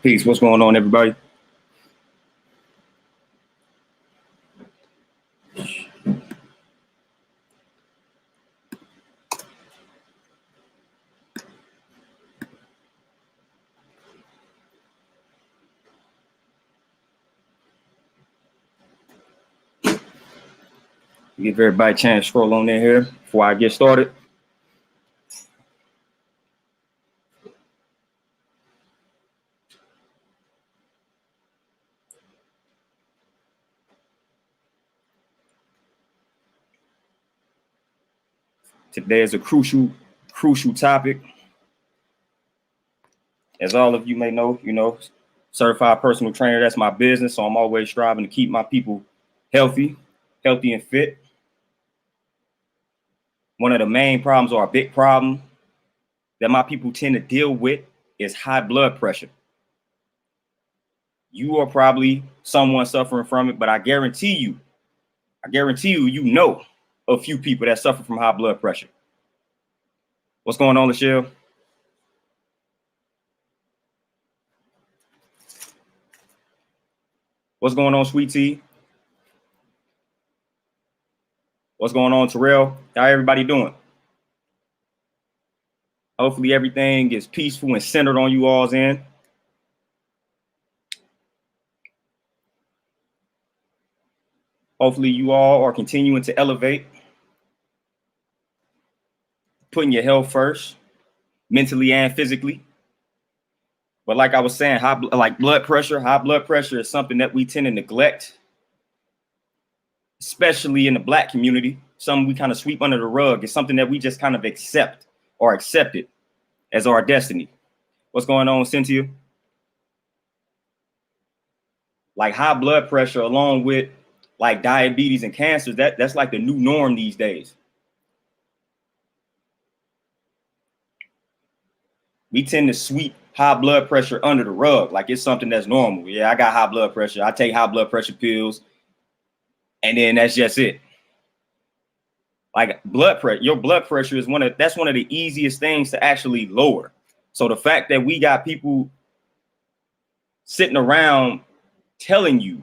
Peace. What's going on, everybody? Give everybody a chance to scroll on in here before I get started. Today is a crucial topic. As all of you may know, certified personal trainer, that's my business. So I'm always striving to keep my people healthy and fit. One of the main problems, or a big problem, that my people tend to deal with is high blood pressure. You are probably someone suffering from it, but I guarantee you, you know a few people that suffer from high blood pressure. What's going on, Lachelle? What's going on, Sweet Tea? What's going on, Terrell? How everybody doing? Hopefully everything is peaceful and centered on you all's end. Hopefully you all are continuing to elevate, putting your health first, mentally and physically. But like I was saying, high blood pressure is something that we tend to neglect, especially in the Black community. Something we kind of sweep under the rug. It's something that we just kind of accept it as our destiny. What's going on, Cynthia? Like high blood pressure, along with like diabetes and cancer, that's like the new norm these days. We tend to sweep high blood pressure under the rug like it's something that's normal. Yeah, I got high blood pressure. I take high blood pressure pills, and then that's just it. Like blood pressure, your blood pressure is one of the easiest things to actually lower. So the fact that we got people sitting around telling you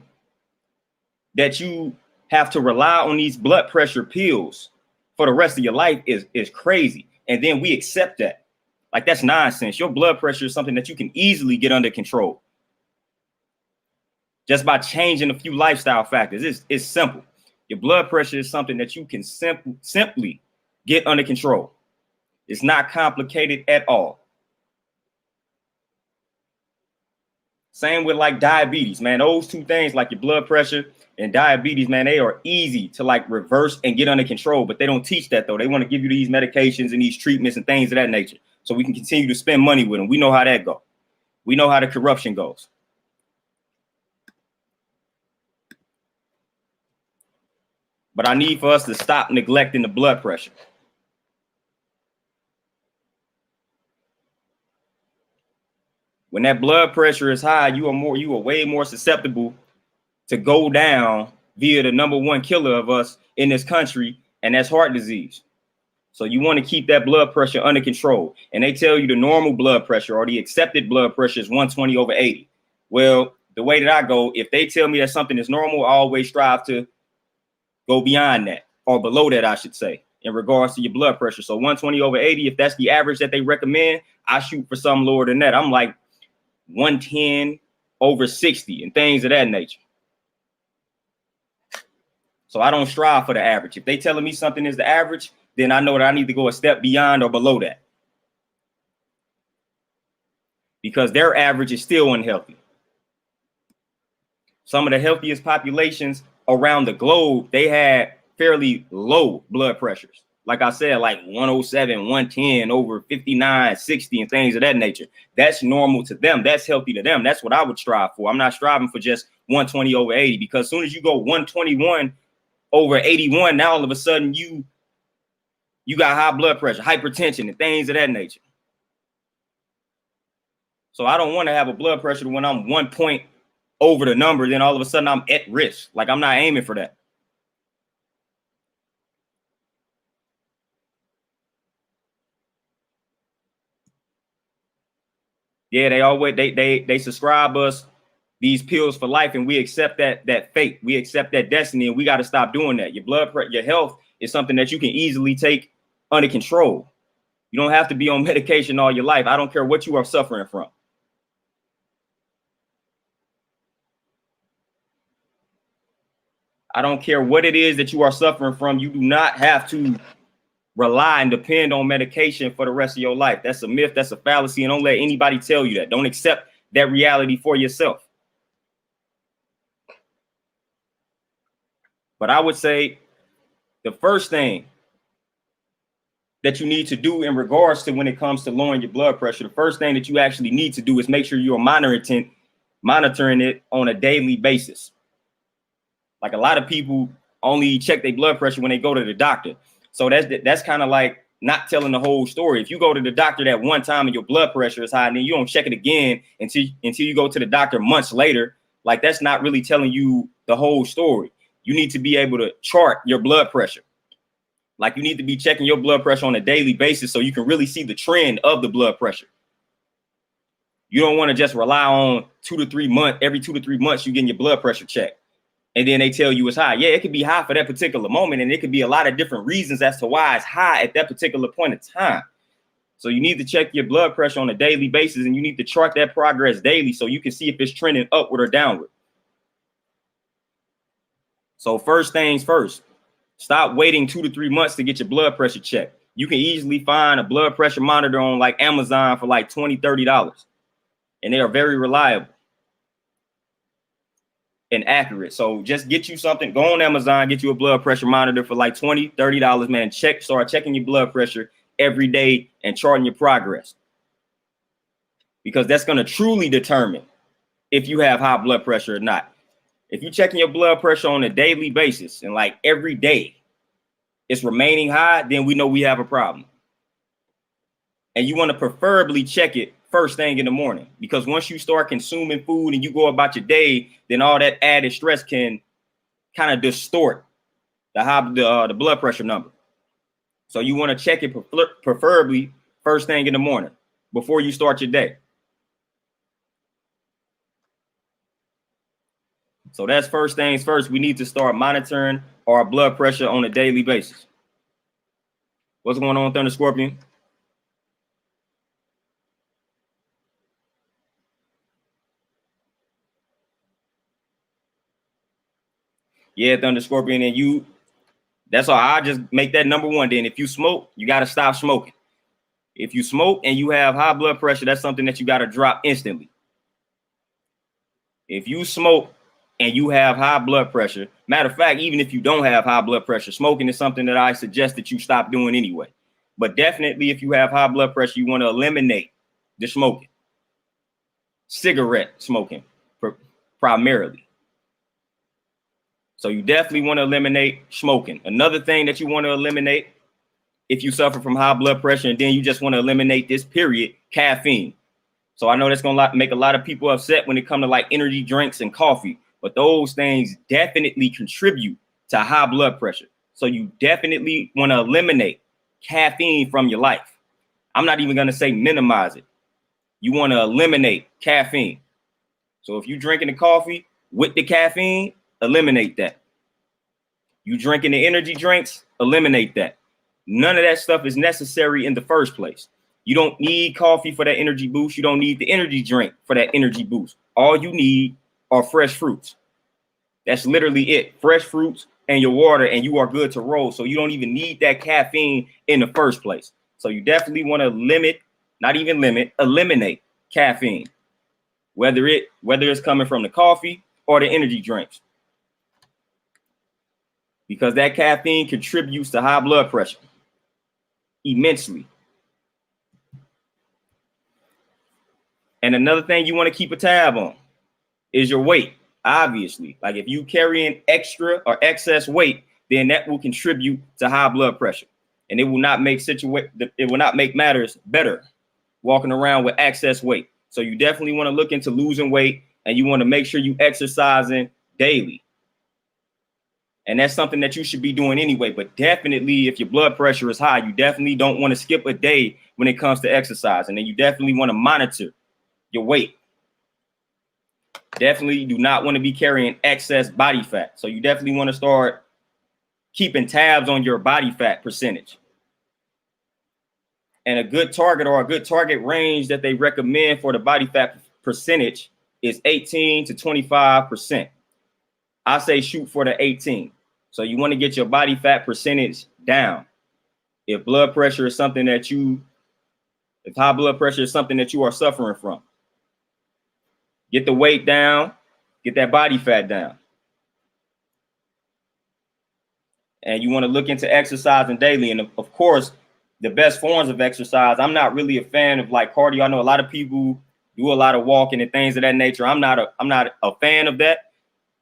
that you have to rely on these blood pressure pills for the rest of your life is crazy. And then we accept that. Like that's nonsense. Your blood pressure is something that you can easily get under control just by changing a few lifestyle factors. It's simple. Your blood pressure is something that you can simply get under control. It's not complicated at all. Same with like diabetes, man. Those two things, like your blood pressure and diabetes, man, they are easy to like reverse and get under control, but they don't teach that though. They want to give you these medications and these treatments and things of that nature so we can continue to spend money with them. We know how that goes. We know how the corruption goes. But I need for us to stop neglecting the blood pressure. When that blood pressure is high, you are way more susceptible to go down via the number one killer of us in this country, and that's heart disease. So you want to keep that blood pressure under control. And they tell you the normal blood pressure or the accepted blood pressure is 120/80. Well, the way that I go, if they tell me that something is normal, I always strive to go beyond that, or below that, I should say, in regards to your blood pressure. So 120/80, if that's the average that they recommend, I shoot for something lower than that. I'm like 110/60 and things of that nature. So I don't strive for the average. If they telling me something is the average, then I know that I need to go a step beyond or below that, because their average is still unhealthy. Some of the healthiest populations around the globe, they had fairly low blood pressures. Like I said, like 107, 110 over 59, 60 and things of that nature. That's normal to them. That's healthy to them. That's what I would strive for. I'm not striving for just 120/80, because as soon as you go 121/81, now all of a sudden you got high blood pressure, hypertension and things of that nature. So I don't want to have a blood pressure when I'm 1 point over the number, then all of a sudden I'm at risk. Like I'm not aiming for that. Yeah, they subscribe us these pills for life, and we accept that fate. We accept that destiny, and we got to stop doing that. Your health is something that you can easily take under control. You don't have to be on medication all your life. I don't care what you are suffering from. I don't care what it is that you are suffering from. You do not have to rely and depend on medication for the rest of your life. That's a myth. That's a fallacy. And don't let anybody tell you that. Don't accept that reality for yourself. But I would say the first thing that you need to do in regards to when it comes to lowering your blood pressure, the first thing that you actually need to do is make sure you're monitoring it on a daily basis. Like a lot of people only check their blood pressure when they go to the doctor. So that's kind of like not telling the whole story. If you go to the doctor that one time and your blood pressure is high, and then you don't check it again until you go to the doctor months later, like that's not really telling you the whole story. You need to be able to chart your blood pressure. Like you need to be checking your blood pressure on a daily basis so you can really see the trend of the blood pressure. You don't want to just rely on every 2 to 3 months, you getting your blood pressure checked. And then they tell you it's high. Yeah, it could be high for that particular moment. And it could be a lot of different reasons as to why it's high at that particular point in time. So you need to check your blood pressure on a daily basis, and you need to chart that progress daily so you can see if it's trending upward or downward. So first things first, stop waiting 2 to 3 months to get your blood pressure checked. You can easily find a blood pressure monitor on like Amazon for like $20, $30. And they are very reliable and accurate. So just get you something, go on Amazon, get you a blood pressure monitor for like $20, $30, man. Start checking your blood pressure every day and charting your progress. Because that's going to truly determine if you have high blood pressure or not. If you're checking your blood pressure on a daily basis and like every day it's remaining high, then we know we have a problem. And you want to preferably check it first thing in the morning, because once you start consuming food and you go about your day, then all that added stress can kind of distort the blood pressure number. So you want to check it preferably first thing in the morning before you start your day. So that's first things first. We need to start monitoring our blood pressure on a daily basis. What's going on, Thunder Scorpion? Yeah, Thunder Scorpion, and that's all. I just make that number one. Then if you smoke, you got to stop smoking. If you smoke and you have high blood pressure, that's something that you got to drop instantly. If you smoke and you have high blood pressure, matter of fact, even if you don't have high blood pressure, smoking is something that I suggest that you stop doing anyway. But definitely if you have high blood pressure, you want to eliminate the smoking. Cigarette smoking primarily. So you definitely want to eliminate smoking. Another thing that you want to eliminate if you suffer from high blood pressure, and then you just want to eliminate this period, caffeine. So I know that's going to make a lot of people upset when it comes to like energy drinks and coffee, but those things definitely contribute to high blood pressure. So you definitely want to eliminate caffeine from your life. I'm not even going to say minimize it. You want to eliminate caffeine. So if you're drinking the coffee with the caffeine, eliminate that. You drinking the energy drinks, eliminate that. None of that stuff is necessary in the first place. You don't need coffee for that energy boost. You don't need the energy drink for that energy boost. All you need are fresh fruits. That's literally it. Fresh fruits and your water, and you are good to roll. So you don't even need that caffeine in the first place. So you definitely want to eliminate caffeine, whether it's coming from the coffee or the energy drinks, because that caffeine contributes to high blood pressure immensely. And another thing you want to keep a tab on is your weight. Obviously, like if you carrying extra or excess weight, then that will contribute to high blood pressure, and it will not make matters better walking around with excess weight. So you definitely want to look into losing weight, and you want to make sure you exercising daily. And that's something that you should be doing anyway. But definitely, if your blood pressure is high, you definitely don't want to skip a day when it comes to exercise. And then you definitely want to monitor your weight. Definitely do not want to be carrying excess body fat. So you definitely want to start keeping tabs on your body fat percentage. And a good target or a good target range that they recommend for the body fat percentage is 18 to 25%. I say shoot for the 18. So you want to get your body fat percentage down. If blood pressure is something that if high blood pressure is something that you are suffering from, get the weight down, get that body fat down. And you want to look into exercising daily. And of course, the best forms of exercise, I'm not really a fan of like cardio. I know a lot of people do a lot of walking and things of that nature. I'm not a fan of that.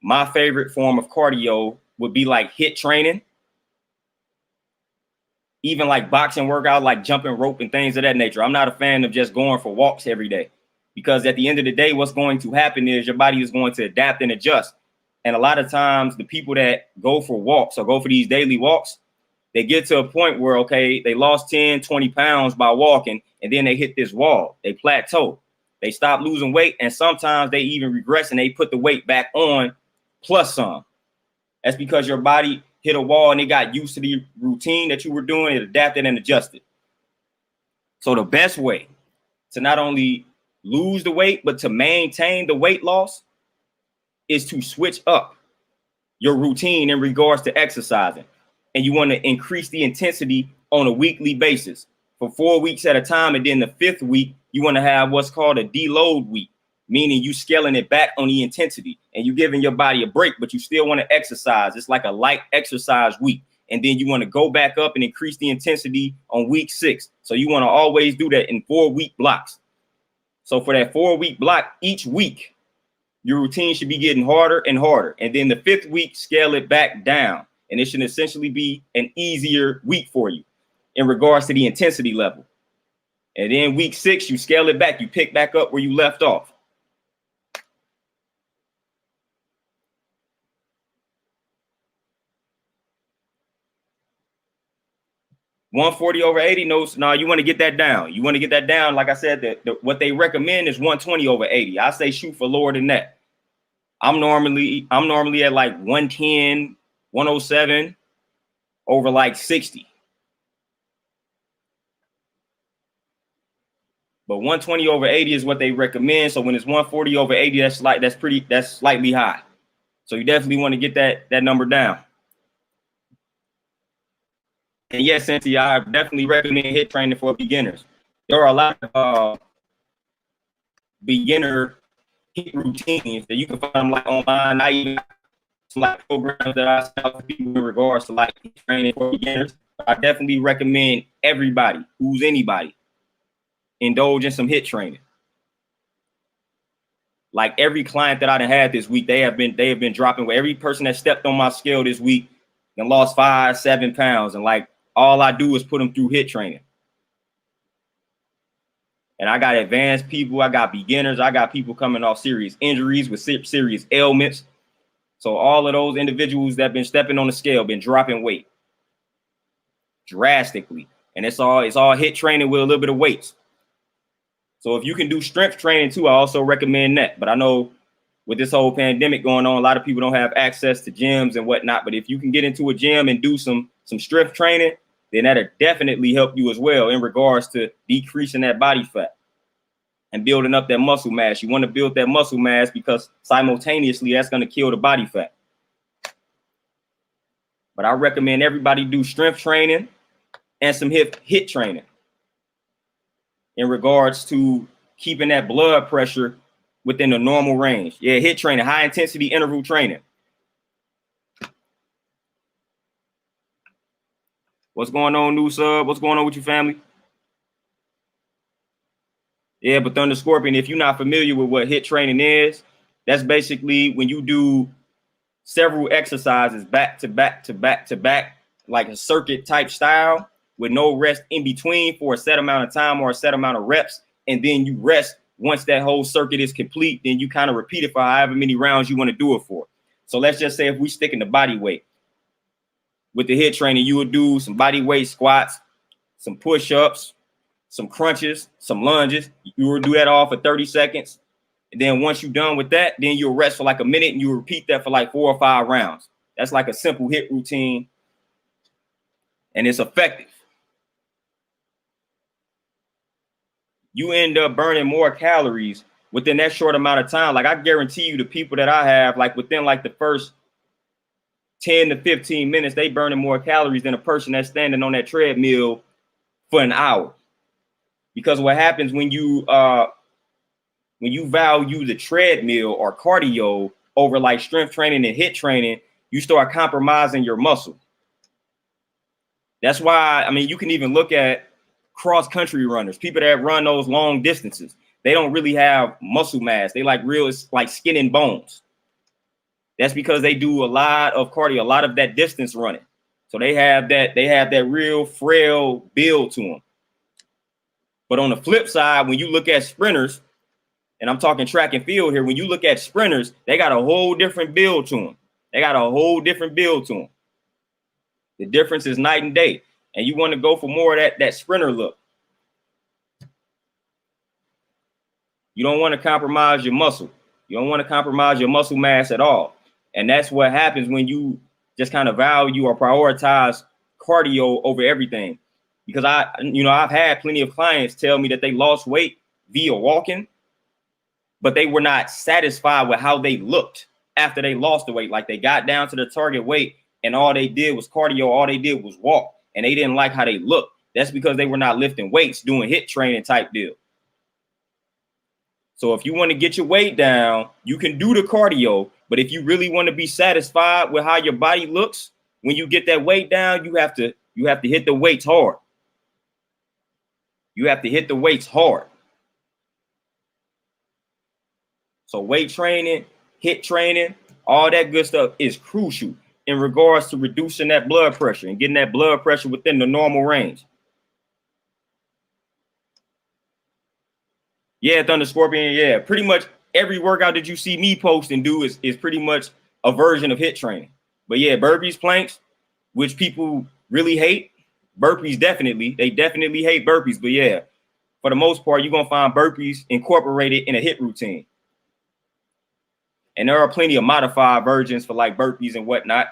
My favorite form of cardio would be like HIIT training, even like boxing workout, like jumping rope and things of that nature. I'm not a fan of just going for walks every day, because at the end of the day, what's going to happen is your body is going to adapt and adjust. And a lot of times the people that go for walks or go for these daily walks, they get to a point where, okay, they lost 10, 20 pounds by walking, and then they hit this wall. They plateau. They stop losing weight, and sometimes they even regress and they put the weight back on plus some. That's because your body hit a wall and it got used to the routine that you were doing. It adapted and adjusted. So the best way to not only lose the weight, but to maintain the weight loss is to switch up your routine in regards to exercising. And you want to increase the intensity on a weekly basis for 4 weeks at a time. And then the 5th week, you want to have what's called a deload week, meaning you scaling it back on the intensity and you giving your body a break, but you still want to exercise. It's like a light exercise week. And then you want to go back up and increase the intensity on week 6. So you want to always do that in 4-week blocks. So for that 4-week block, each week, your routine should be getting harder and harder. And then the 5th week, scale it back down. And it should essentially be an easier week for you in regards to the intensity level. And then week 6, you scale it back. You pick back up where you left off. (140/80). No, you want to get that down. You want to get that down. Like I said, what they recommend is 120/80. I say shoot for lower than that. I'm normally at like 110, 107 over like 60. But 120/80 is what they recommend. So when it's 140/80, that's slightly high. So you definitely want to get that number down. And yes, Cynthia, I definitely recommend HIIT training for beginners. There are a lot of beginner HIIT routines that you can find like online. I even some like programs that I sell for people in regards to like HIIT training for beginners. I definitely recommend everybody who's anybody indulge in some HIIT training. Like every client that I done had this week, they have been dropping weight. Every person that stepped on my scale this week and lost 5-7 pounds, and like all I do is put them through HIIT training. And I got advanced people, I got beginners, I got people coming off serious injuries with serious ailments. So all of those individuals that have been stepping on the scale, been dropping weight drastically. And it's all HIIT training with a little bit of weights. So if you can do strength training too, I also recommend that. But I know with this whole pandemic going on, a lot of people don't have access to gyms and whatnot. But if you can get into a gym and do some strength training, then that'll definitely help you as well in regards to decreasing that body fat and building up that muscle mass. You want to build that muscle mass because simultaneously that's going to kill the body fat. But I recommend everybody do strength training and some HIIT training in regards to keeping that blood pressure within the normal range. Yeah, HIIT training, high intensity interval training. What's going on, new sub? What's going on with your family? Yeah, but Thunder Scorpion, if you're not familiar with what HIIT training is, that's basically when you do several exercises back to back to back to back, like a circuit type style with no rest in between for a set amount of time or a set amount of reps. And then you rest once that whole circuit is complete. Then you kind of repeat it for however many rounds you want to do it for. So let's just say if we stick in the body weight with the HIIT training, you would do some body weight squats, some push-ups, some crunches, some lunges. You will do that all for 30 seconds. And then once you're done with that, then you'll rest for like a minute and you repeat that for like 4 or 5 rounds. That's like a simple HIIT routine. And it's effective. You end up burning more calories within that short amount of time. Like I guarantee you the people that I have, like within like the first 10 to 15 minutes, they burning more calories than a person that's standing on that treadmill for an hour. Because what happens when you value the treadmill or cardio over like strength training and HIIT training, you start compromising your muscle. That's why, I mean, you can even look at cross-country runners, people that run those long distances. They don't really have muscle mass. They like real, it's like skin and bones. That's because they do a lot of cardio, a lot of that distance running. So they have that real frail build to them. But on the flip side, when you look at sprinters, and I'm talking track and field here, when you look at sprinters, they got a whole different build to them. The difference is night and day. And you want to go for more of that sprinter look. You don't want to compromise your muscle. You don't want to compromise your muscle mass at all. And that's what happens when you just kind of value or prioritize cardio over everything. Because I've had plenty of clients tell me that they lost weight via walking, but they were not satisfied with how they looked after they lost the weight. Like they got down to their target weight and all they did was cardio. All they did was walk and they didn't like how they looked. That's because they were not lifting weights, doing HIIT training type deal. So if you want to get your weight down, you can do the cardio. But if you really want to be satisfied with how your body looks, when you get that weight down, you have to hit the weights hard. You have to hit the weights hard. So weight training, HIIT training, all that good stuff is crucial in regards to reducing that blood pressure and getting that blood pressure within the normal range. Yeah, Thunder Scorpion. Yeah, pretty much every workout that you see me post and do is pretty much a version of HIIT training. But yeah, burpees, planks, which people really hate. Burpees, they definitely hate burpees. But yeah, for the most part, you're going to find burpees incorporated in a HIIT routine. And there are plenty of modified versions for like burpees and whatnot.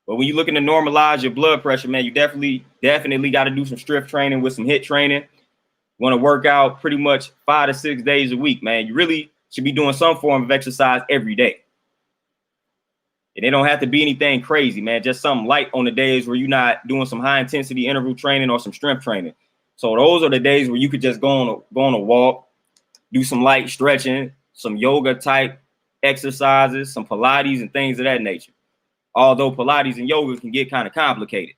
But when you're looking to normalize your blood pressure, man, you definitely got to do some strength training with some HIIT training. You want to work out pretty much 5 to 6 days a week, man. You really should be doing some form of exercise every day. And it don't have to be anything crazy, man. Just something light on the days where you're not doing some high intensity interval training or some strength training. So those are the days where you could just go on a walk, do some light stretching, some yoga type exercises, some Pilates and things of that nature. Although Pilates and yoga can get kind of complicated.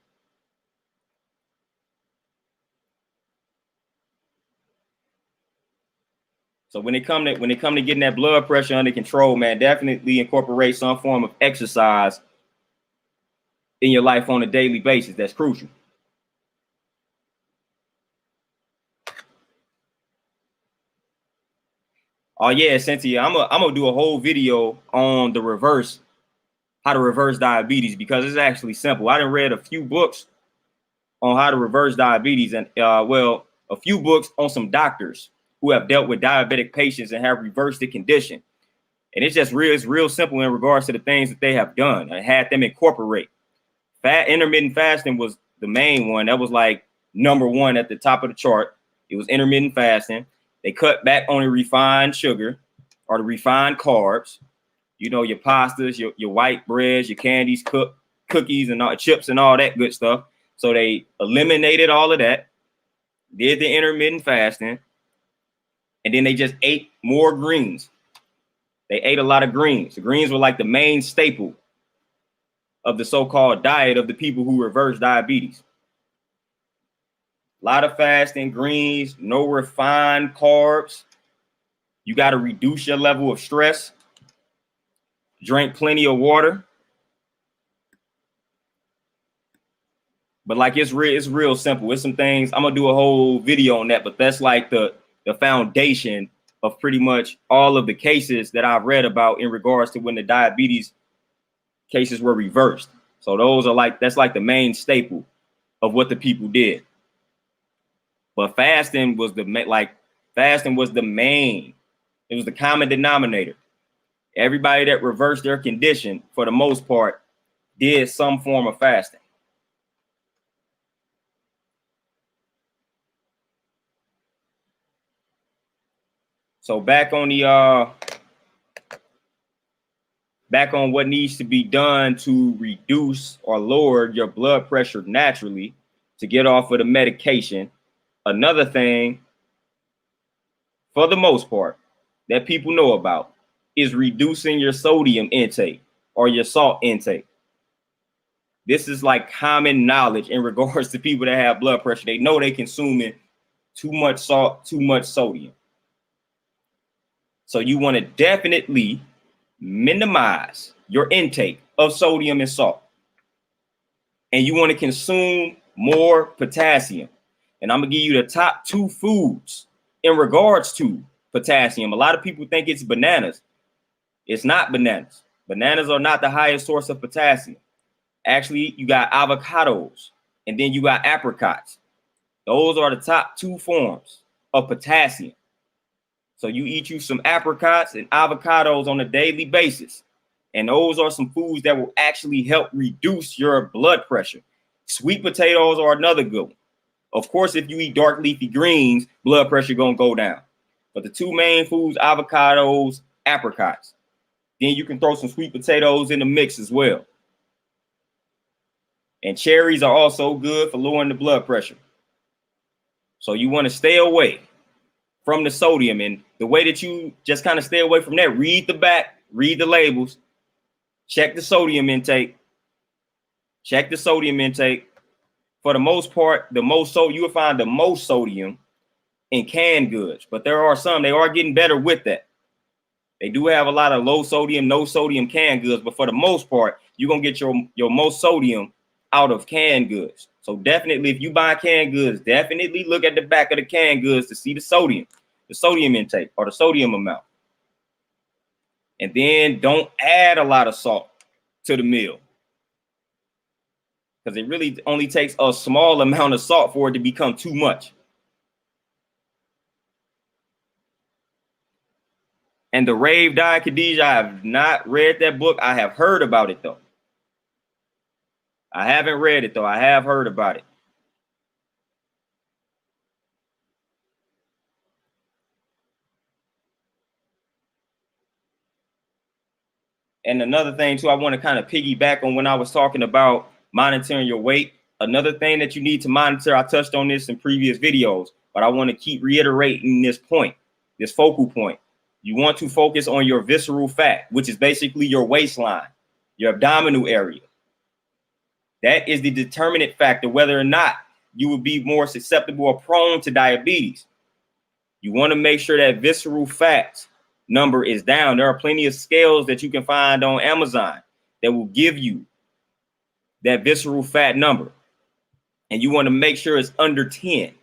So when it come to getting that blood pressure under control, man, definitely incorporate some form of exercise in your life on a daily basis. That's crucial. Oh yeah, Cynthia, I'm gonna do a whole video on how to reverse diabetes, because it's actually simple. I done read a few books on how to reverse diabetes, and a few books on some doctors who have dealt with diabetic patients and have reversed the condition. And it's real simple in regards to the things that they have done and had them incorporate. Intermittent fasting was the main one. That was like number one at the top of the chart. It was intermittent fasting. They cut back on the refined sugar or the refined carbs, your pastas, your white breads, your candies, cookies, and all chips and all that good stuff. So they eliminated all of that, did the intermittent fasting, and then they just ate more greens. They ate a lot of greens. The greens were like the main staple of the so-called diet of the people who reverse diabetes. A lot of fasting, greens, no refined carbs. You got to reduce your level of stress. Drink plenty of water. But like it's real simple. It's some things. I'm gonna do a whole video on that, but that's like the foundation of pretty much all of the cases that I've read about in regards to when the diabetes cases were reversed. So that's like the main staple of what the people did. But fasting was the main. It was the common denominator. Everybody that reversed their condition, for the most part, did some form of fasting. So back on what needs to be done to reduce or lower your blood pressure naturally to get off of the medication. Another thing, for the most part, that people know about is reducing your sodium intake or your salt intake. This is like common knowledge in regards to people that have blood pressure. They know they consuming too much salt, too much sodium. So you want to definitely minimize your intake of sodium and salt. And you want to consume more potassium. And I'm going to give you the top 2 foods in regards to potassium. A lot of people think it's bananas. It's not bananas. Bananas are not the highest source of potassium. Actually, you got avocados, and then you got apricots. Those are the top 2 forms of potassium. So you eat you some apricots and avocados on a daily basis. And those are some foods that will actually help reduce your blood pressure. Sweet potatoes are another good one. Of course, if you eat dark leafy greens, blood pressure gonna go down. But the 2 main foods, avocados, apricots. Then you can throw some sweet potatoes in the mix as well. And cherries are also good for lowering the blood pressure. So you want to stay away from the sodium. And the way that you just kind of stay away from that, read the back, read the labels, check the sodium intake. Check the sodium intake. For the most part, you will find the most sodium in canned goods. But there are some, they are getting better with that. They do have a lot of low sodium, no sodium canned goods. But for the most part, you're going to get your most sodium out of canned goods. So definitely, if you buy canned goods, definitely look at the back of the canned goods to see the sodium intake or the sodium amount. And then don't add a lot of salt to the meal, because it really only takes a small amount of salt for it to become too much. And the Rave Diet, Khadijah, I have not read that book. I have heard about it, though. I haven't read it, though. I have heard about it. And another thing, too, I want to kind of piggyback on when I was talking about monitoring your weight. Another thing that you need to monitor, I touched on this in previous videos, but I want to keep reiterating this point, this focal point. You want to focus on your visceral fat, which is basically your waistline, your abdominal area. That is the determinant factor whether or not you will be more susceptible or prone to diabetes. You want to make sure that visceral fat number is down. There are plenty of scales that you can find on Amazon that will give you that visceral fat number. And you want to make sure it's under 10.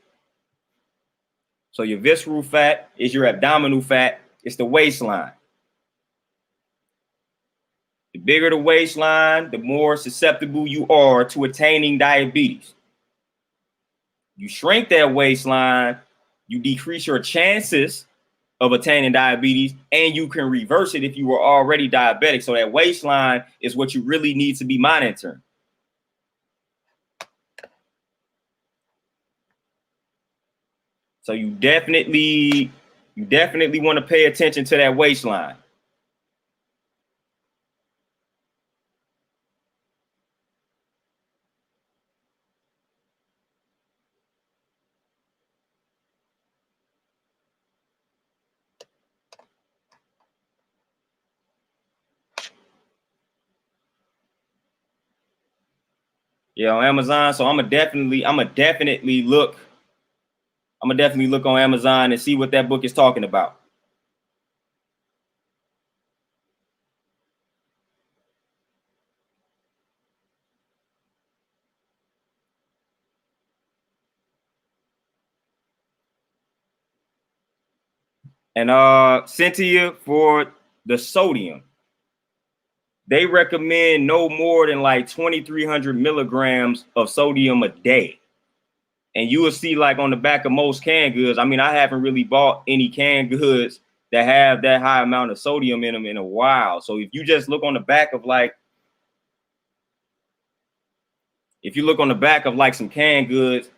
So your visceral fat is your abdominal fat. It's the waistline. The bigger the waistline, the more susceptible you are to attaining diabetes. You shrink that waistline, you decrease your chances of attaining diabetes, and you can reverse it if you were already diabetic. So that waistline is what you really need to be monitoring. So you definitely want to pay attention to that waistline. Yeah, on Amazon. So I'm gonna definitely look on Amazon and see what that book is talking about. And Cynthia, for the sodium, they recommend no more than like 2,300 milligrams of sodium a day. And you will see, like, on the back of most canned goods, I mean, I haven't really bought any canned goods that have that high amount of sodium in them in a while. So if you just look on the back of like, if you look on the back of like some canned goods,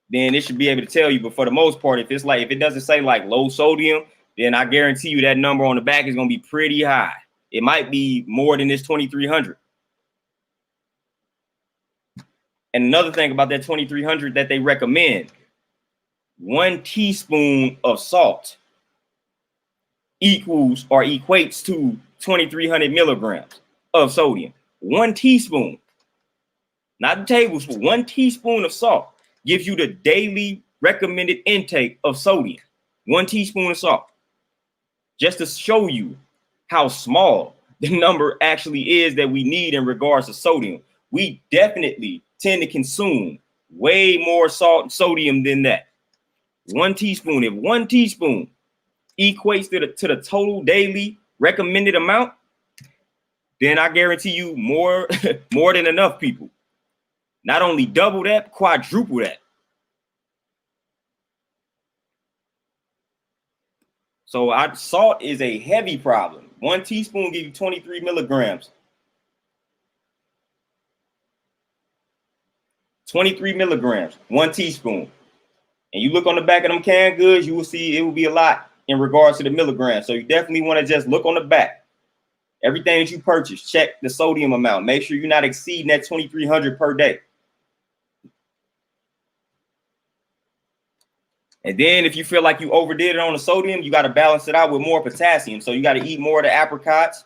then it should be able to tell you. But for the most part, if it's like, if it doesn't say like low sodium, then I guarantee you that number on the back is going to be pretty high. It might be more than this 2300. And another thing about that 2300 that they recommend, 1 teaspoon of salt equals or equates to 2300 milligrams of sodium. 1 teaspoon, not a tablespoon, 1 teaspoon of salt gives you the daily recommended intake of sodium. 1 teaspoon of salt. Just to show you how small the number actually is that we need in regards to sodium. We definitely tend to consume way more salt and sodium than that. 1 teaspoon, if 1 teaspoon equates to the total daily recommended amount, then I guarantee you more, more than enough people. Not only double that, quadruple that. So salt is a heavy problem. 1 teaspoon gives you 23 milligrams. 23 milligrams, 1 teaspoon. And you look on the back of them canned goods, you will see it will be a lot in regards to the milligrams. So you definitely want to just look on the back. Everything that you purchase, check the sodium amount. Make sure you're not exceeding that 2300 per day. And then if you feel like you overdid it on the sodium, you got to balance it out with more potassium. So you got to eat more of the apricots.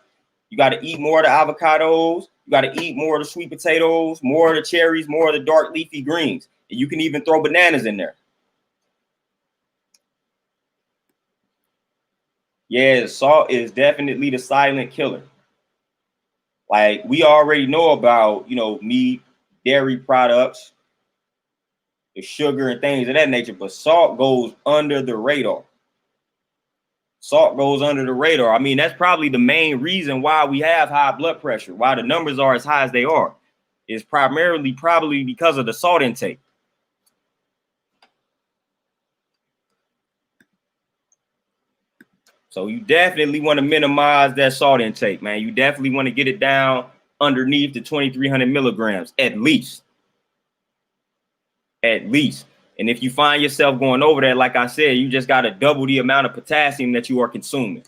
You got to eat more of the avocados. You got to eat more of the sweet potatoes, more of the cherries, more of the dark leafy greens. And you can even throw bananas in there. Yeah, salt is definitely the silent killer. Like, we already know about, you know, meat, dairy products, the sugar and things of that nature, but salt goes under the radar. Salt goes under the radar. I mean, that's probably the main reason why we have high blood pressure, why the numbers are as high as they are, is primarily probably because of the salt intake. So you definitely want to minimize that salt intake, man. You definitely want to get it down underneath the 2300 milligrams, at least. At least. And if you find yourself going over that, like I said, you just got to double the amount of potassium that you are consuming.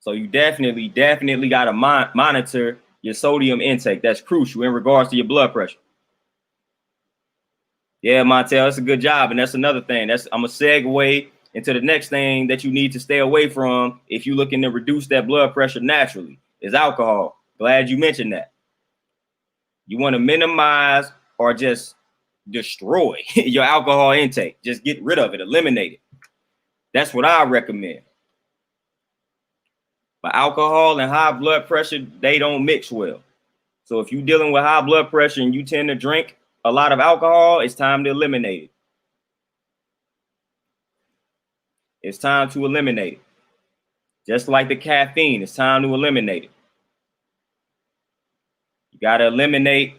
So you definitely got to monitor your sodium intake. That's crucial in regards to your blood pressure. Yeah, Montel, that's a good job. And that's another thing. I'm a segue into the next thing that you need to stay away from if you're looking to reduce that blood pressure naturally, is alcohol. Glad you mentioned that. You want to minimize or just destroy your alcohol intake. Just get rid of it, eliminate it. That's what I recommend. But alcohol and high blood pressure, they don't mix well. So if you're dealing with high blood pressure and you tend to drink a lot of alcohol, it's time to eliminate it. It's time to eliminate it. Just like the caffeine, it's time to eliminate it. You got to eliminate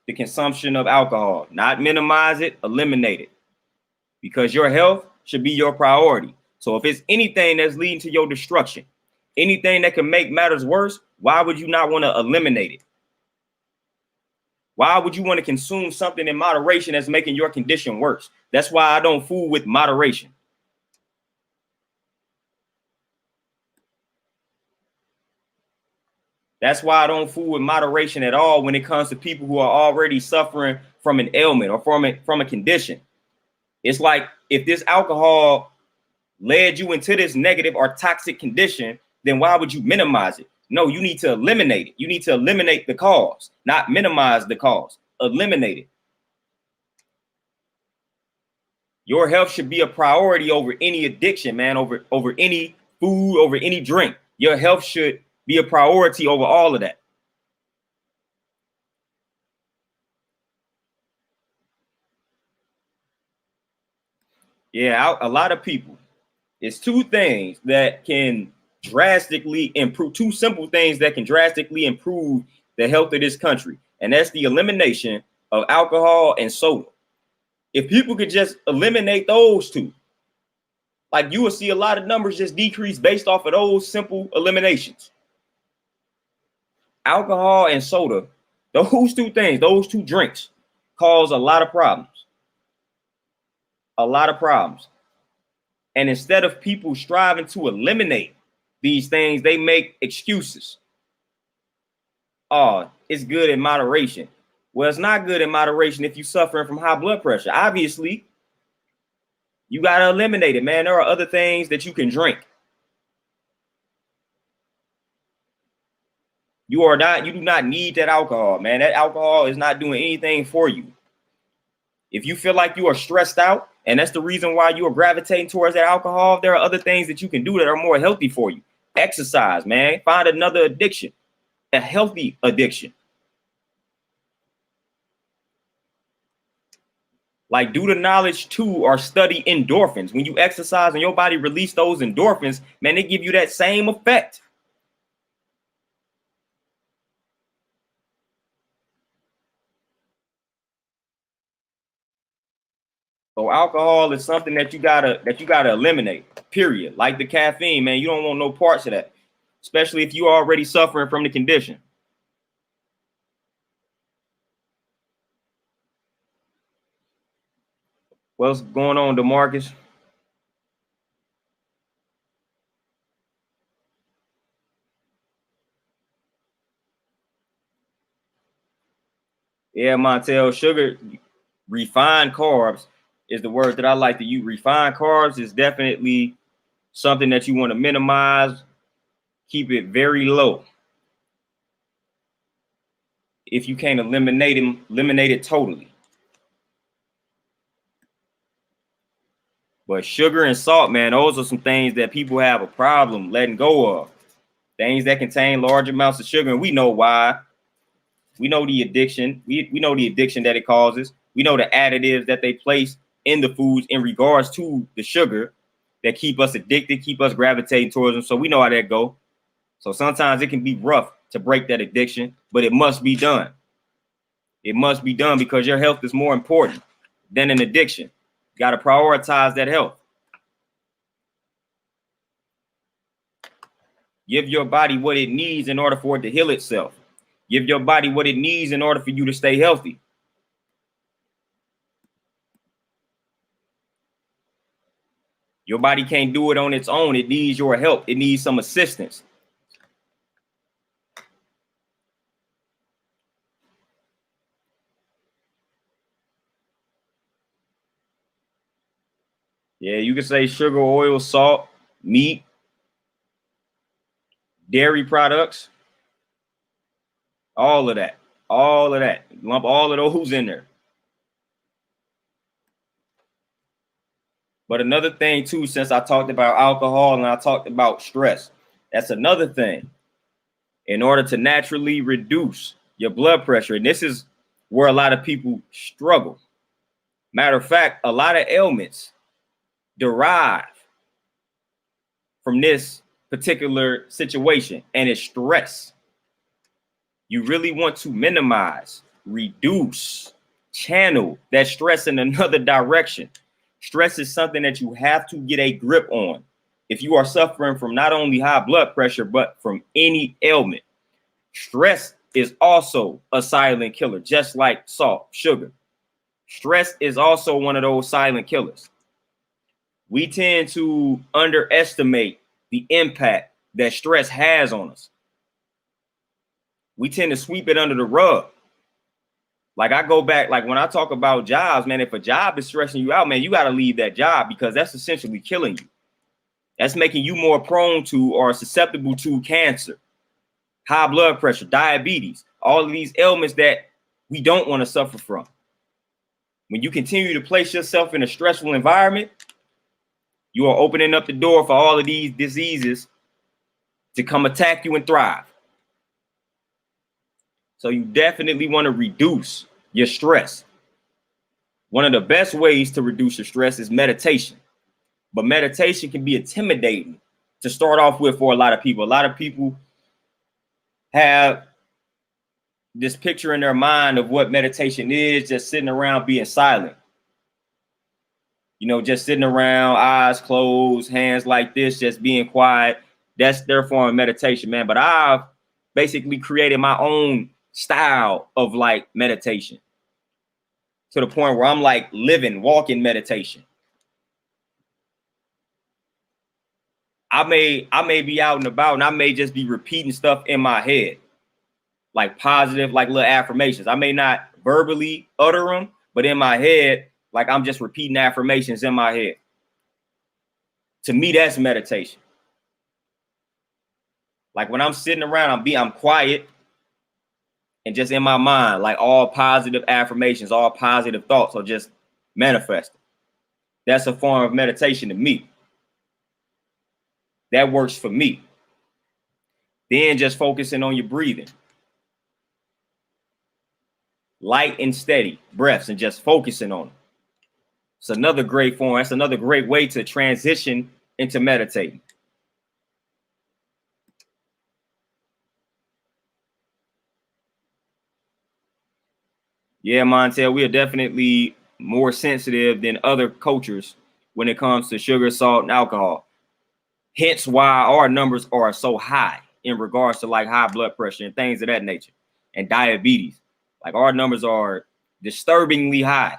the consumption of alcohol, not minimize it, eliminate it. Because your health should be your priority. So if it's anything that's leading to your destruction, anything that can make matters worse, why would you not want to eliminate it? Why would you want to consume something in moderation that's making your condition worse? That's why I don't fool with moderation. That's why I don't fool with moderation at all when it comes to people who are already suffering from an ailment or from a condition. It's like, if this alcohol led you into this negative or toxic condition, then why would you minimize it? No, you need to eliminate it. You need to eliminate the cause, not minimize the cause. Eliminate it. Your health should be a priority over any addiction, man, over any food, over any drink. Your health should be a priority over all of that. Yeah, a lot of people. It's two things that can drastically improve, two simple things that can drastically improve the health of this country. And that's the elimination of alcohol and soda. If people could just eliminate those two, like you will see a lot of numbers just decrease based off of those simple eliminations. Alcohol and soda, those two things, those two drinks cause a lot of problems. A lot of problems. And instead of people striving to eliminate these things, they make excuses. Oh, it's good in moderation. Well, it's not good in moderation if you're suffering from high blood pressure. Obviously, you got to eliminate it, man. There are other things that you can drink. You do not need that alcohol, man. That alcohol is not doing anything for you. If you feel like you are stressed out, and that's the reason why you are gravitating towards that alcohol, there are other things that you can do that are more healthy for you. Exercise, man. Find another addiction, a healthy addiction. Like, do the knowledge too, or study endorphins. When you exercise and your body release those endorphins, man, they give you that same effect. So alcohol is something that you gotta eliminate. Period. Like the caffeine, man, you don't want no parts of that, especially if you're already suffering from the condition. What's going on, DeMarcus? Yeah, Montel, sugar, refined carbs is the word that I like to use. Refined carbs is definitely something that you want to minimize, keep it very low. If you can't eliminate them, eliminate it totally. But sugar and salt, man, those are some things that people have a problem letting go of. Things that contain large amounts of sugar, and we know why. We know the addiction. We know the addiction that it causes. We know the additives that they place in the foods in regards to the sugar that keep us addicted, keep us gravitating towards them. So we know how that go. So sometimes it can be rough to break that addiction, but it must be done. It must be done because your health is more important than an addiction. You got to prioritize that health. Give your body what it needs in order for it to heal itself. Give your body what it needs in order for you to stay healthy. Your body can't do it on its own. It needs your help. It needs some assistance. Yeah, you can say sugar, oil, salt, meat, dairy products, all of that. All of that. Lump all of those in there. But another thing too, since I talked about alcohol and I talked about stress, that's another thing. In order to naturally reduce your blood pressure, and this is where a lot of people struggle. Matter of fact, a lot of ailments derive from this particular situation, and it's stress. You really want to minimize, reduce, channel that stress in another direction. Stress is something that you have to get a grip on if you are suffering from not only high blood pressure, but from any ailment. Stress is also a silent killer, just like salt, sugar. Stress is also one of those silent killers. We tend to underestimate the impact that stress has on us. We tend to sweep it under the rug. Like I go back, like when I talk about jobs, man, if a job is stressing you out, man, you got to leave that job because that's essentially killing you. That's making you more prone to or susceptible to cancer, high blood pressure, diabetes, all of these ailments that we don't want to suffer from. When you continue to place yourself in a stressful environment, you are opening up the door for all of these diseases to come attack you and thrive. So you definitely want to reduce your stress. One of the best ways to reduce your stress is meditation. But meditation can be intimidating to start off with for a lot of people. A lot of people have this picture in their mind of what meditation is, just sitting around being silent. You know, just sitting around, eyes closed, hands like this, just being quiet. That's their form of meditation, man. But I've basically created my own style of like meditation to the point where I'm like living, walking meditation. I may be out and about and I may just be repeating stuff in my head, like positive, like little affirmations. I may not verbally utter them, but in my head, like I'm just repeating affirmations in my head. To me, that's meditation. Like when I'm sitting around, I'm quiet and just in my mind, like all positive affirmations, all positive thoughts are just manifesting. That's a form of meditation to me. That works for me. Then just focusing on your breathing. Light and steady breaths and just focusing on them. It's another great form. That's another great way to transition into meditating. Yeah, Montel, we are definitely more sensitive than other cultures when it comes to sugar, salt, and alcohol. Hence why our numbers are so high in regards to like high blood pressure and things of that nature and diabetes. Like our numbers are disturbingly high.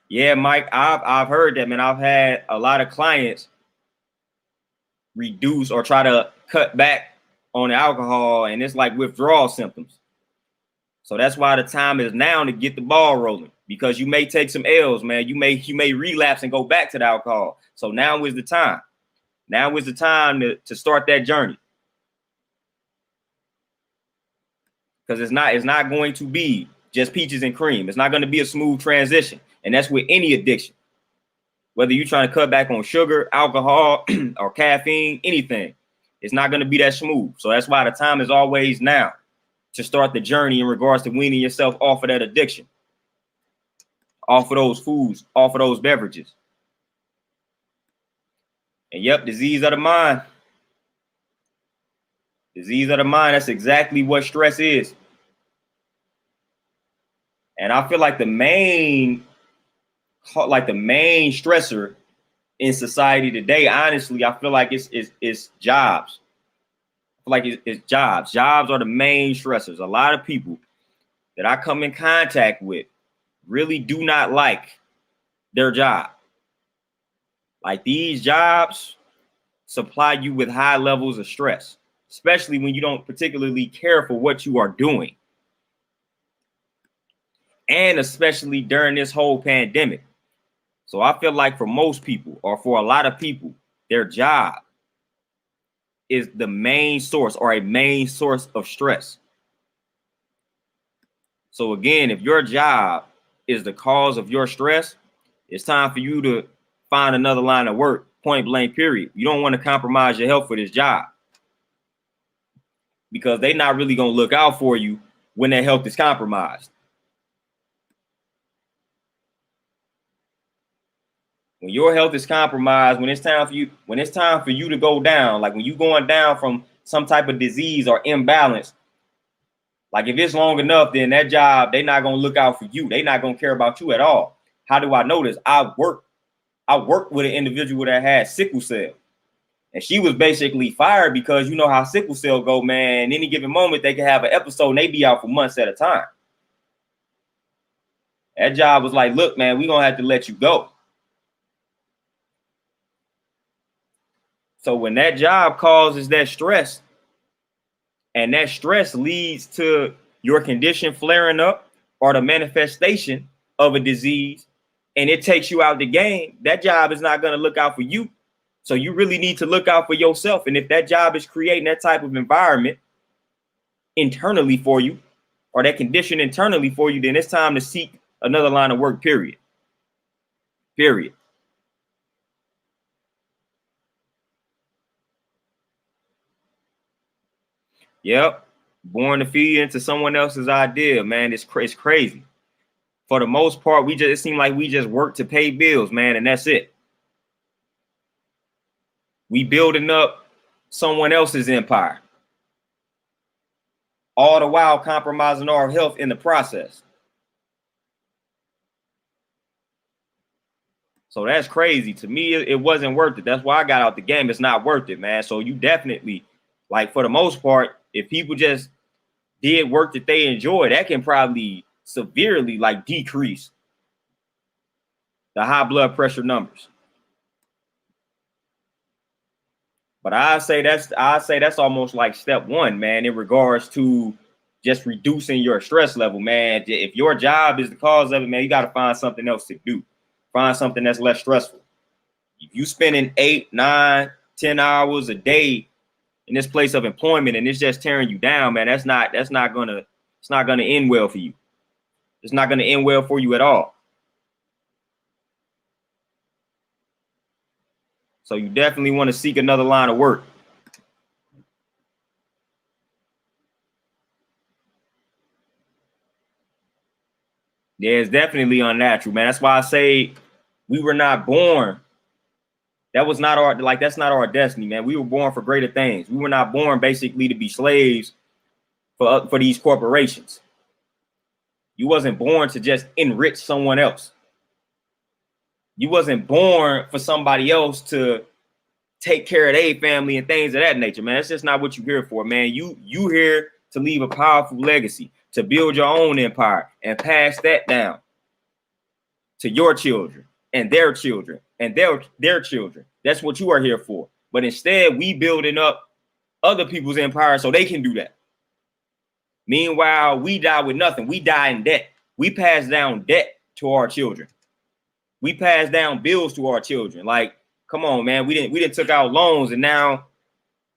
Yeah, Mike, I've heard that, man. I've had a lot of clients reduce or try to cut back on the alcohol, and it's like withdrawal symptoms. So that's why the time is now to get the ball rolling, because you may take some L's, man. You may relapse and go back to the alcohol. So now is the time. Now is the time to start that journey. Because it's not going to be just peaches and cream. It's not going to be a smooth transition. And that's with any addiction. Whether you're trying to cut back on sugar, alcohol, or caffeine, anything, it's not going to be that smooth. So that's why the time is always now to start the journey in regards to weaning yourself off of that addiction, off of those foods, off of those beverages. And yep, disease of the mind. Disease of the mind, that's exactly what stress is. And I feel like the main stressor in society today, honestly, I feel like it's jobs. I feel like it's jobs. Jobs are the main stressors. A lot of people that I come in contact with really do not like their job. Like these jobs supply you with high levels of stress, especially when you don't particularly care for what you are doing. And especially during this whole pandemic. So I feel like for most people, or for a lot of people, their job is the main source or a main source of stress. So again, if your job is the cause of your stress, it's time for you to find another line of work, point blank, period. You don't want to compromise your health for this job, because they're not really going to look out for you when their health is compromised. When your health is compromised, when it's time for you to go down, like when you're going down from some type of disease or imbalance, like if it's long enough, then that job, they're not going to look out for you. They're not going to care about you at all. How do I know this? I worked with an individual that had sickle cell, and she was basically fired because you know how sickle cell go, man. Any given moment, they can have an episode and they be out for months at a time. That job was like, look, man, we're going to have to let you go. So when that job causes that stress, and that stress leads to your condition flaring up or the manifestation of a disease, and it takes you out the game, that job is not going to look out for you. So you really need to look out for yourself. And if that job is creating that type of environment internally for you, or that condition internally for you, then it's time to seek another line of work, period. Period. Yep. Born to feed into someone else's idea, man. It's crazy. For the most part, it seemed like we just work to pay bills, man, and that's it. We building up someone else's empire, all the while compromising our health in the process. So that's crazy. To me, it wasn't worth it. That's why I got out the game. It's not worth it, man. So you definitely, like, for the most part, if people just did work that they enjoy, that can probably severely like decrease the high blood pressure numbers. But I say that's almost like step one, man, in regards to just reducing your stress level, man. If your job is the cause of it, man, you got to find something else to do. Find something that's less stressful. If you spending 8, 9, 10 hours a day in this place of employment and it's just tearing you down, man, it's not gonna end well for you. It's not gonna end well for you at all. So you definitely want to seek another line of work. Yeah, it's definitely unnatural, man. That's why I say we were not born. That's not our destiny, man. We were born for greater things. We were not born basically to be slaves for these corporations. You wasn't born to just enrich someone else. You wasn't born for somebody else to take care of their family and things of that nature, man. That's just not what you're here for, man. You here to leave a powerful legacy, to build your own empire and pass that down to your children and their children and their children. That's what you are here for. But instead, we building up other people's empire so they can do that. Meanwhile, we die with nothing. We die in debt. We pass down debt to our children. We pass down bills to our children. Like, come on, man. We didn't took out loans and now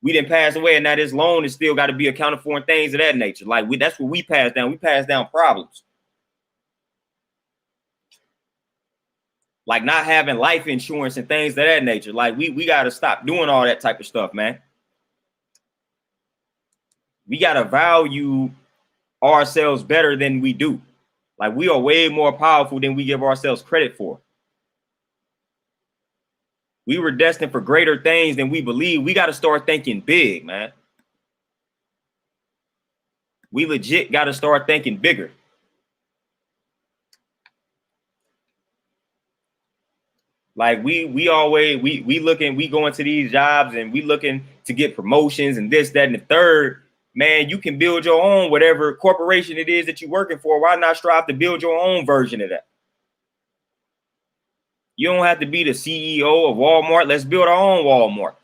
we didn't pass away, and now this loan is still got to be accounted for and things of that nature. Like, that's what we pass down. We pass down problems. Like not having life insurance and things of that nature. Like, we got to stop doing all that type of stuff, man. We got to value ourselves better than we do. Like, we are way more powerful than we give ourselves credit for. We were destined for greater things than we believe. We got to start thinking big, man. We legit got to start thinking bigger. Like we go into these jobs and we looking to get promotions and this, that, and the third. Man, you can build your own whatever corporation it is that you're working for. Why not strive to build your own version of that? You don't have to be the CEO of Walmart. Let's build our own Walmart.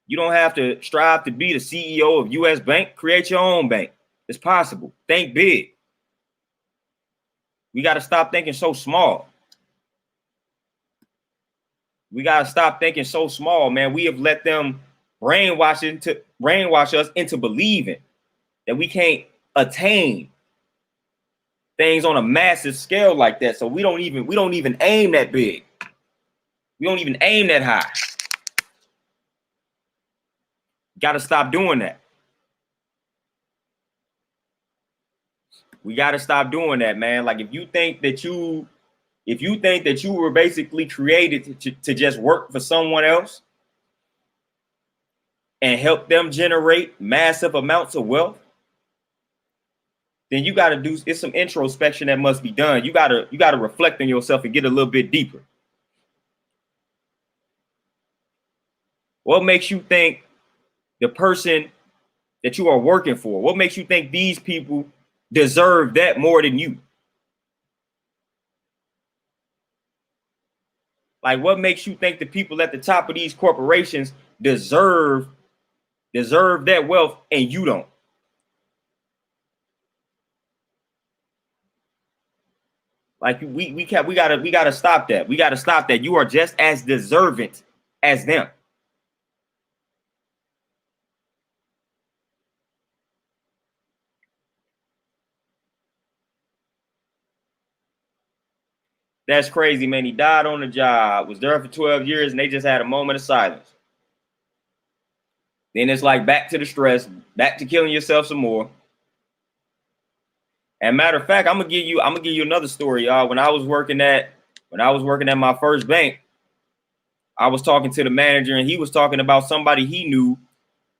You don't have to strive to be the CEO of US Bank. Create your own bank. It's possible. Think big. We got to stop thinking so small. We got to stop thinking so small, man. We have let them brainwash us into believing that we can't attain things on a massive scale like that. So we don't even aim that big. We don't even aim that high. Got to stop doing that. We got to stop doing that, man. Like if you think that you were basically created to just work for someone else and help them generate massive amounts of wealth, then you got to do, it's some introspection that must be done. You got to reflect on yourself and get a little bit deeper. What makes you think the person that you are working for, what makes you think these people deserve that more than you? Like, what makes you think the people at the top of these corporations deserve that wealth and you don't? Like we gotta stop that. We gotta stop that. You are just as deserving as them. That's crazy, man. He died on the job, was there for 12 years, and they just had a moment of silence. Then it's like back to the stress, back to killing yourself some more. And matter of fact, I'm gonna give you another story, y'all. When I was working at my first bank, I was talking to the manager, and he was talking about somebody he knew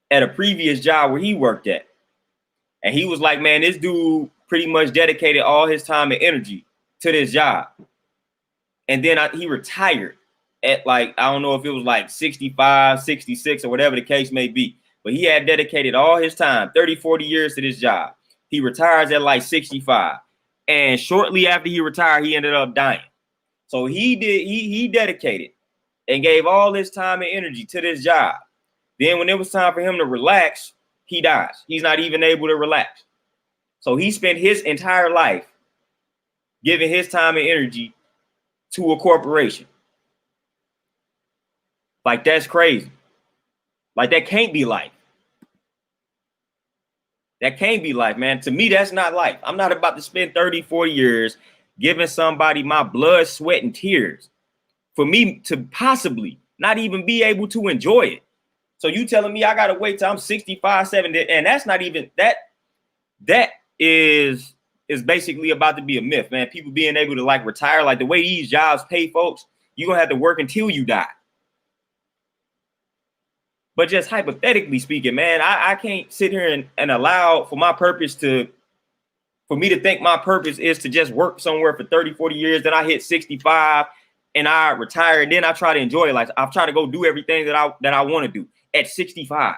at a previous job where he worked at. And he was like, man, this dude pretty much dedicated all his time and energy to this job. And then he retired at like, I don't know if it was like 65, 66 or whatever the case may be. But he had dedicated all his time, 30, 40 years to this job. He retires at like 65. And shortly after he retired, he ended up dying. So he dedicated and gave all his time and energy to this job. Then when it was time for him to relax, he dies. He's not even able to relax. So he spent his entire life giving his time and energy to a corporation. Like, that's crazy. Like, that can't be life. That can't be life, man. To me, that's not life. I'm not about to spend 30, 40 years giving somebody my blood, sweat, and tears for me to possibly not even be able to enjoy it. So you telling me I got to wait till I'm 65, 70, and that's not even that. That is basically about to be a myth, man. People being able to like retire, like the way these jobs pay folks, you're going to have to work until you die. But just hypothetically speaking, man, I can't sit here and allow for me to think my purpose is to just work somewhere for 30, 40 years. Then I hit 65 and I retire. And then I try to enjoy it. Like, I've tried to go do everything that I want to do at 65.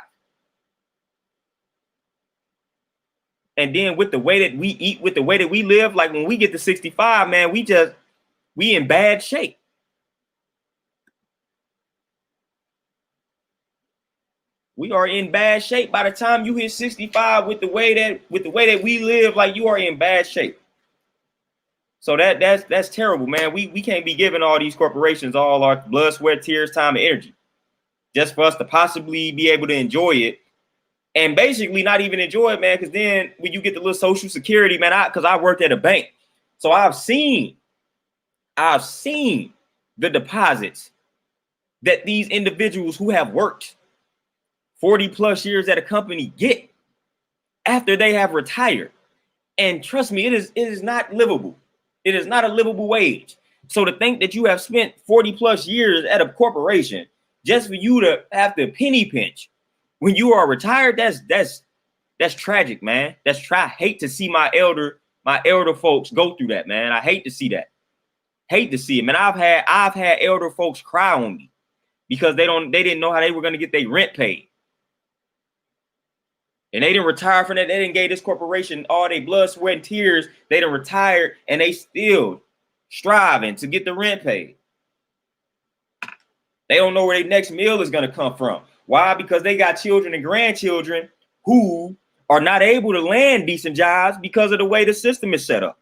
And then with the way that we eat, with the way that we live, like when we get to 65, man, we in bad shape. We are in bad shape by the time you hit 65 with the way that we live. Like, you are in bad shape. So that's terrible, man. We can't be giving all these corporations all our blood, sweat, tears, time, and energy just for us to possibly be able to enjoy it, and basically not even enjoy it, man. Because then when you get the little Social Security, man, because I worked at a bank, so I've seen the deposits that these individuals who have worked 40 plus years at a company get after they have retired. And trust me, it is not livable. It is not a livable wage. So to think that you have spent 40 plus years at a corporation just for you to have to penny pinch when you are retired, that's tragic, man. I hate to see my elder folks go through that, man. I hate to see that. Hate to see it, man. I've had elder folks cry on me because they didn't know how they were going to get their rent paid. And they didn't retire from that. They didn't give this corporation all their blood, sweat, and tears. They didn't retire, and they still striving to get the rent paid. They don't know where their next meal is going to come from. Why? Because they got children and grandchildren who are not able to land decent jobs because of the way the system is set up.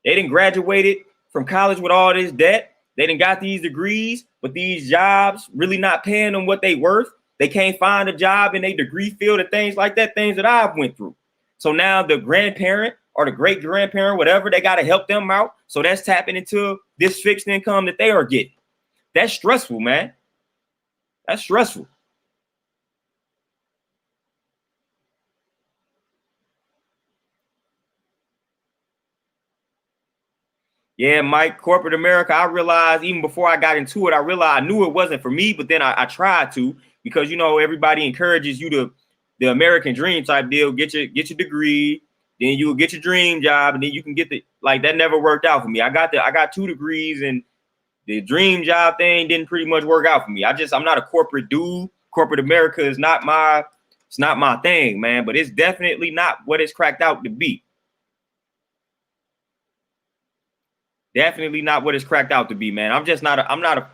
They didn't graduated from college with all this debt. They didn't got these degrees, but these jobs really not paying them what they worth. They can't find a job in a degree field and things like that, things that I've went through. So now the grandparent or the great grandparent, whatever, they got to help them out. So that's tapping into this fixed income that they are getting. That's stressful, man. That's stressful. Yeah, Mike, corporate America, I realized even before I got into it, I knew it wasn't for me, but then I tried to, because, you know, everybody encourages you to the American dream type deal, get your degree, then you'll get your dream job, and then you can get that never worked out for me. I got 2 degrees, and the dream job thing didn't pretty much work out for me. I'm not a corporate dude. Corporate America is not my thing, man, but it's definitely not what it's cracked out to be. Definitely not what it's cracked out to be, man. I'm not a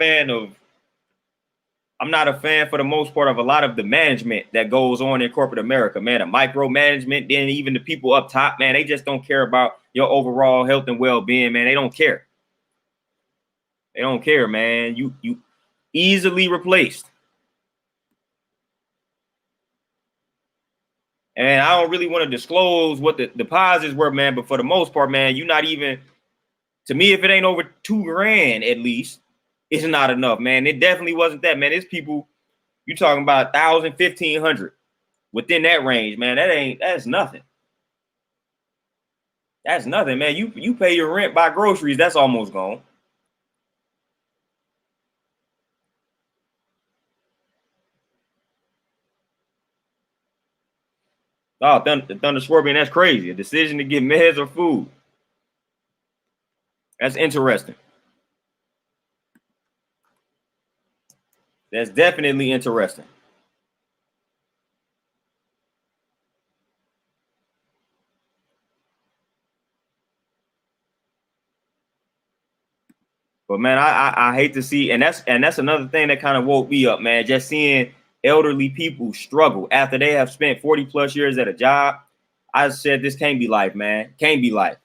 fan for the most part of a lot of the management that goes on in corporate America, man. The micromanagement, then even the people up top, man, they just don't care about your overall health and well-being, man. They don't care. They don't care, man. You easily replaced. And I don't really want to disclose what the deposits were, man, but for the most part, man, you're not even, to me, if it ain't over $2,000 at least, it's not enough, man. It definitely wasn't that, man. It's people You talking about 1,000, 1,500 within that range, man. That's nothing. That's nothing, man. You pay your rent, buy groceries, that's almost gone. Oh, the Thunder Scorpion, that's crazy. A decision to get meds or food. That's interesting. That's definitely interesting. But man, I hate to see, and that's another thing that kind of woke me up, man. Just seeing elderly people struggle after they have spent 40 plus years at a job. I said this can't be life, man. Can't be life.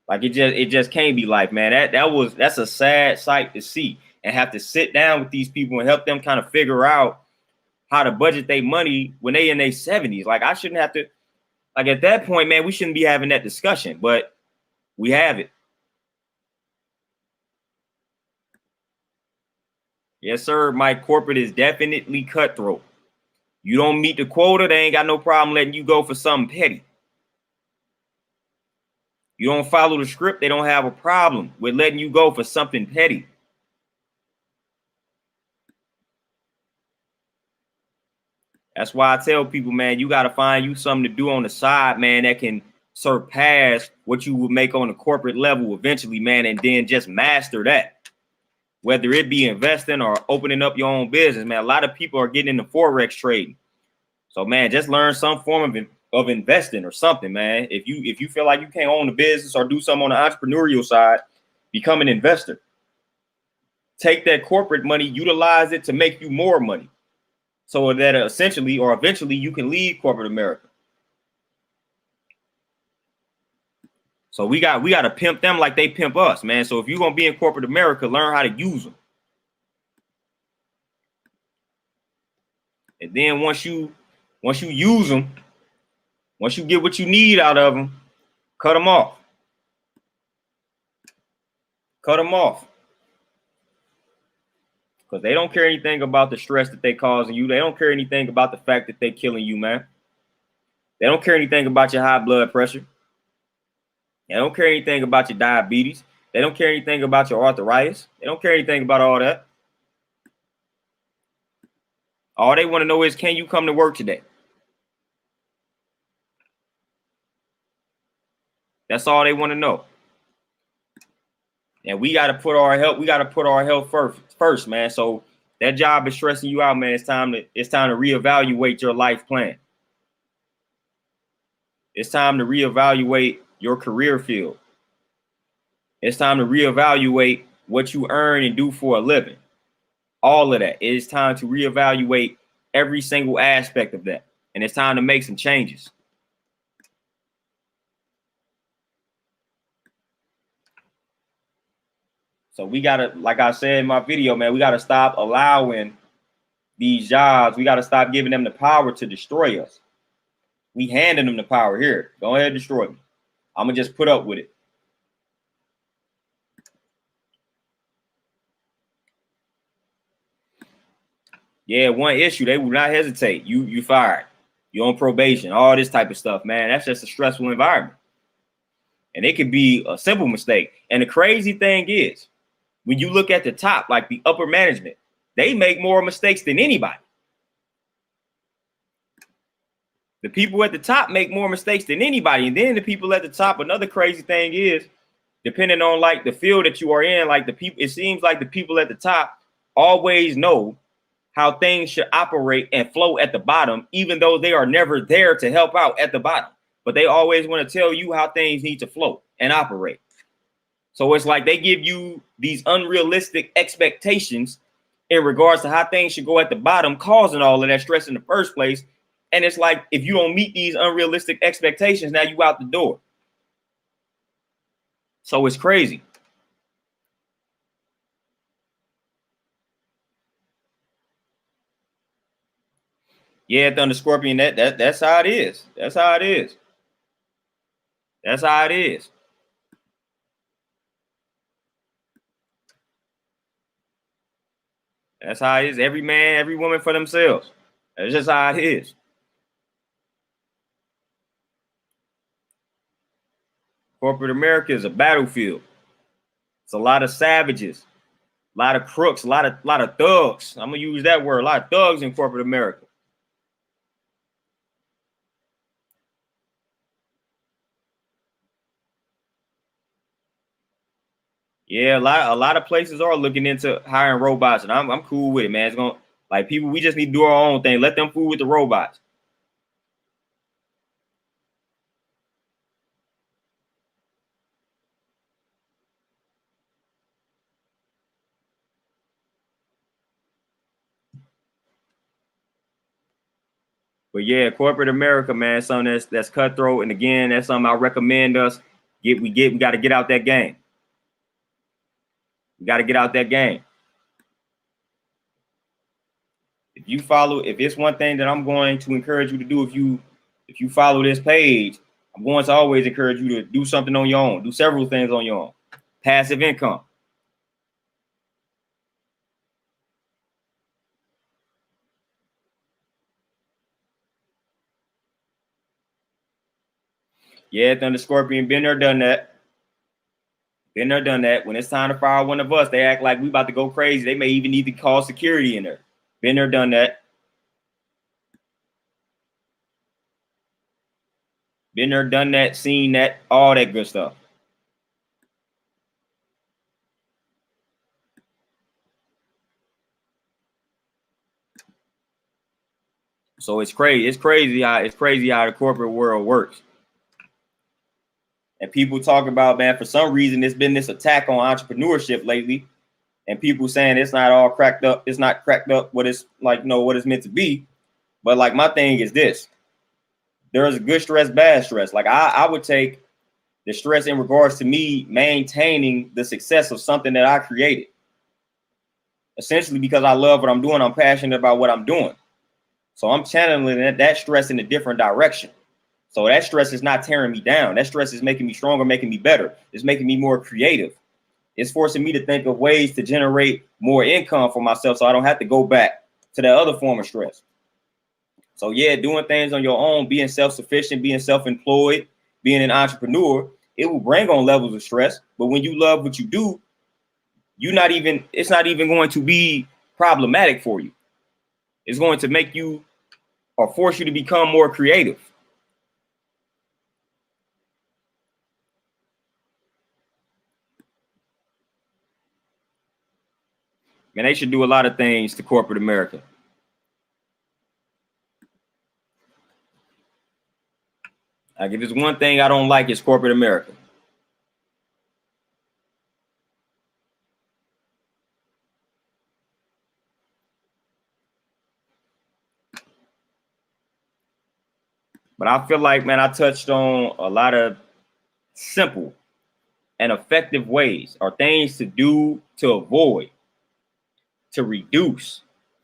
Like it just can't be life, man. That's a sad sight to see, and have to sit down with these people and help them kind of figure out how to budget their money when they in their 70s. Like I shouldn't have to, like at that point, man, we shouldn't be having that discussion, but we have it. Yes, sir. My corporate is definitely cutthroat. You don't meet the quota, they ain't got no problem letting you go for something petty. You don't follow the script, they don't have a problem with letting you go for something petty. That's why I tell people, man, you got to find you something to do on the side, man, that can surpass what you would make on a corporate level eventually, man, and then just master that. Whether it be investing or opening up your own business, man, a lot of people are getting into Forex trading. So, man, just learn some form of investing or something, man. If you feel like you can't own a business or do something on the entrepreneurial side, become an investor. Take that corporate money, utilize it to make you more money, so that essentially or eventually you can leave corporate America. So we got to pimp them like they pimp us, man. So if you're gonna be in corporate America, learn how to use them. And then once you use them, once you get what you need out of them, cut them off. Cut them off. Because they don't care anything about the stress that they causing you. They don't care anything about the fact that they're killing you, man. They don't care anything about your high blood pressure. They don't care anything about your diabetes. They don't care anything about your arthritis. They don't care anything about all that. All they want to know is, can you come to work today? That's all they want to know. And we got to put our health first, man. So that job is stressing you out, man. It's time to reevaluate your life plan. It's time to reevaluate your career field. It's time to reevaluate what you earn and do for a living. All of that. It is time to reevaluate every single aspect of that. And it's time to make some changes. So we got to, like I said in my video, man, we got to stop allowing these jobs. We got to stop giving them the power to destroy us. We handing them the power. Here, go ahead and destroy me. I'm going to just put up with it. Yeah, one issue, they will not hesitate. You fired. You're on probation. All this type of stuff, man. That's just a stressful environment. And it could be a simple mistake. And the crazy thing is, when you look at the top, like the upper management, they make more mistakes than anybody. The people at the top make more mistakes than anybody. And then the people at the top, another crazy thing is, depending on like the field that you are in, like the people, it seems like the people at the top always know how things should operate and flow at the bottom, even though they are never there to help out at the bottom. But they always want to tell you how things need to flow and operate. So it's like they give you these unrealistic expectations in regards to how things should go at the bottom, causing all of that stress in the first place. And it's like, if you don't meet these unrealistic expectations, now you out the door. So it's crazy. Yeah, Thunder Scorpion, that's how it is. That's how it is. That's how it is. That's how it is. Every man, every woman for themselves. That's just how it is. Corporate America is a battlefield. It's a lot of savages, a lot of crooks, a lot of thugs. I'm gonna use that word. A lot of thugs in corporate America. Yeah, a lot of places are looking into hiring robots, and I'm cool with it, man. It's gonna like people. We just need to do our own thing. Let them fool with the robots. But yeah, corporate America, man, something that's cutthroat. And again, that's something I recommend us we got to get out that game. We got to get out that game. If it's one thing that I'm going to encourage you to do, if you follow this page, I'm going to always encourage you to do something on your own, do several things on your own. Passive income. Yeah, Thunder Scorpion, been there, done that. Been there, done that. When it's time to fire one of us, they act like we about to go crazy. They may even need to call security in there. Been there, done that. Been there, done that, seen that, all that good stuff. So it's crazy. It's crazy how the corporate world works. And people talk about, man, for some reason, there's been this attack on entrepreneurship lately, and people saying it's not all cracked up. It's not cracked up what it's like, what it's meant to be. But like my thing is this: there is good stress, bad stress. Like I would take the stress in regards to me maintaining the success of something that I created. Essentially, because I love what I'm doing, I'm passionate about what I'm doing. So I'm channeling that stress in a different direction. So that stress is not tearing me down. That stress is making me stronger, making me better. It's making me more creative. It's forcing me to think of ways to generate more income for myself so I don't have to go back to that other form of stress. So yeah, doing things on your own, being self-sufficient, being self-employed, being an entrepreneur, it will bring on levels of stress. But when you love what you do, it's not even going to be problematic for you. It's going to make you or force you to become more creative. Man, they should do a lot of things to corporate America. Like if there's one thing I don't like, it's corporate America. But I feel like, man, I touched on a lot of simple and effective ways or things to do to avoid, to reduce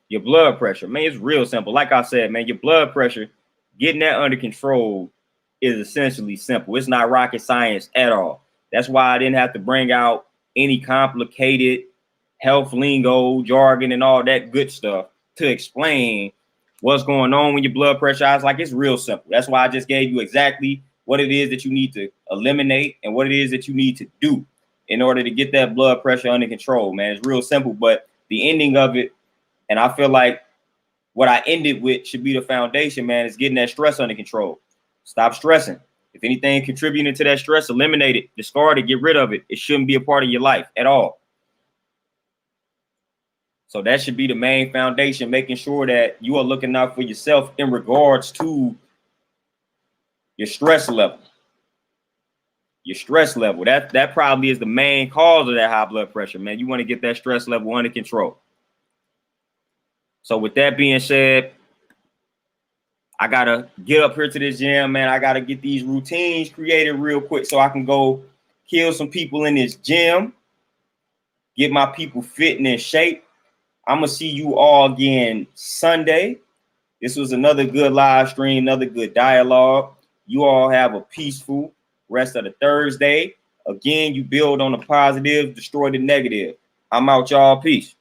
your blood pressure. Man, it's real simple. Like I said, man, your blood pressure, getting that under control is essentially simple. It's not rocket science at all. That's why I didn't have to bring out any complicated health lingo, jargon, and all that good stuff to explain what's going on when your blood pressure. I was like, it's real simple. That's why I just gave you exactly what it is that you need to eliminate and what it is that you need to do in order to get that blood pressure under control, man. It's real simple, but the ending of it, and I feel like what I ended with should be the foundation, man, is getting that stress under control. Stop stressing. If anything contributing to that stress, eliminate it, discard it, get rid of it. It shouldn't be a part of your life at all. So that should be the main foundation, making sure that you are looking out for yourself in regards to your stress level. Your stress level. That probably is the main cause of that high blood pressure, man. You want to get that stress level under control. So with that being said, I gotta get up here to this gym, man. I gotta get these routines created real quick so I can go kill some people in this gym, get my people fit and in shape. I'm gonna see you all again Sunday. This was another good live stream, another good dialogue. You all have a peaceful, rest of the Thursday. Again, you build on the positive, destroy the negative. I'm out, y'all. Peace.